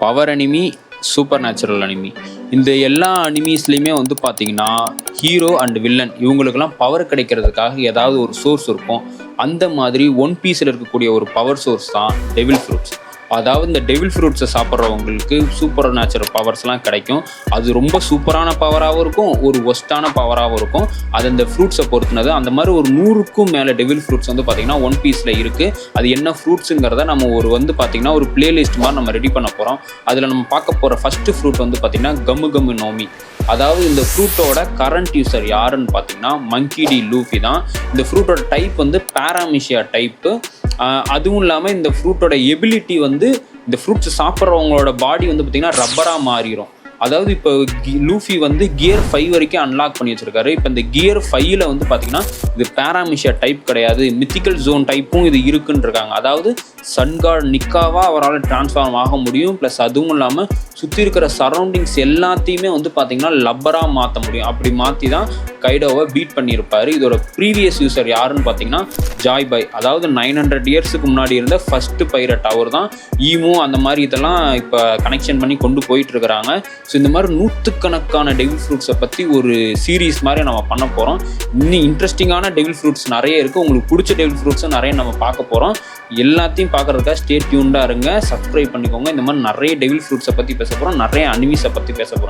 Power anime, super natural anime. இந்த எல்லா அனிமீஸ்லையுமே வந்து பார்த்தீங்கன்னா ஹீரோ அண்ட் வில்லன் இவங்களுக்கெல்லாம் பவர் கிடைக்கிறதுக்காக ஏதாவது ஒரு சோர்ஸ் இருக்கும். அந்த மாதிரி ஒன் பீஸில் இருக்கக்கூடிய ஒரு பவர் சோர்ஸ் தான் டெவில் ஃப்ரூட்ஸ். அதாவது இந்த டெவில் ஃப்ரூட்ஸை சாப்பிட்றவங்களுக்கு சூப்பர் நேச்சுரல் பவர்ஸ்லாம் கிடைக்கும். அது ரொம்ப சூப்பரான பவராகவும் இருக்கும், ஒரு ஒஸ்ட்டான பவராகவும் இருக்கும். அது அந்த ஃப்ரூட்ஸை பொறுத்துனது. அந்த மாதிரி ஒரு 100க்கும் மேலே டெவில் ஃப்ரூட்ஸ் வந்து பார்த்திங்கன்னா ஒன் பீஸில் இருக்குது. அது என்ன ஃப்ரூட்ஸுங்கிறத நம்ம வந்து பார்த்திங்கன்னா ஒரு பிளேலிஸ்ட் மாதிரி நம்ம ரெடி பண்ண போகிறோம். அதில் நம்ம பார்க்க போகிற ஃபஸ்ட்டு ஃப்ரூட் வந்து பார்த்திங்கன்னா கம்மு கம்மு நோமி. அதாவது இந்த ஃப்ரூட்டோட கரண்ட் யூசர் யாருன்னு பார்த்தீங்கன்னா மங்கி டி லூஃபி தான். இந்த ஃப்ரூட்டோட டைப் வந்து பேராமிஷியா டைப்பு. அதுவும் இல்லாமல் இந்த ஃப்ரூட்டோட எபிலிட்டி வந்து இந்த ஃப்ரூட்ஸ் சாப்பிட்றவங்களோட பாடி வந்து பார்த்திங்கன்னா ரப்பராக மாறிடும். அதாவது இப்போ லூஃபி வந்து கியர் 5 வரைக்கும் அன்லாக் பண்ணி வச்சிருக்காரு. இப்போ இந்த கியர் 5ல் வந்து பார்த்தீங்கன்னா இது பேராமிஷியா டைப் கிடையாது, மித்திக்கல் ஜோன் டைப்பும் இது இருக்குன்னு இருக்காங்க. அதாவது சன்கார்ட் நிக்காவாக அவரால் டிரான்ஸ்ஃபார்ம் ஆக முடியும். ப்ளஸ் அதுவும் இல்லாமல் சுற்றி இருக்கிற சரௌண்டிங்ஸ் எல்லாத்தையுமே வந்து பார்த்திங்கன்னா லப்பராக மாற்ற முடியும். அப்படி மாற்றி தான் கைடோவை பீட் பண்ணியிருப்பார். இதோட ப்ரீவியஸ் யூசர் யாருன்னு பார்த்தீங்கன்னா ஜாய் பாய். அதாவது 900 இயர்ஸுக்கு முன்னாடி இருந்த ஃபஸ்ட்டு பைரட் அவர் தான். ஈமோ அந்த மாதிரி இதெல்லாம் இப்போ கனெக்ஷன் பண்ணி கொண்டு போயிட்டுருக்கிறாங்க. ஸோ இந்த மாதிரி 100கணக்கான டெவில் ஃப்ரூட்ஸை பற்றி ஒரு சீரீஸ் மாதிரி நம்ம பண்ண போகிறோம். இன்னும் இன்ட்ரெஸ்டிங்கான டெவில் ஃப்ரூட்ஸ் நிறைய இருக்குது. உங்களுக்கு பிடிச்ச டெவில் ஃப்ரூட்ஸும் நிறைய நம்ம பார்க்க போகிறோம். எல்லாத்தையும் பார்க்குறதுக்காக ஸ்டே டியூன்டாக இருங்க, சப்ஸ்கிரைப் பண்ணிக்கோங்க. இந்த மாதிரி நிறைய டெவில் ஃப்ரூட்ஸை பற்றி பேச போகிறோம், நிறைய அனிமீஸை பற்றி பேச போகிறோம்.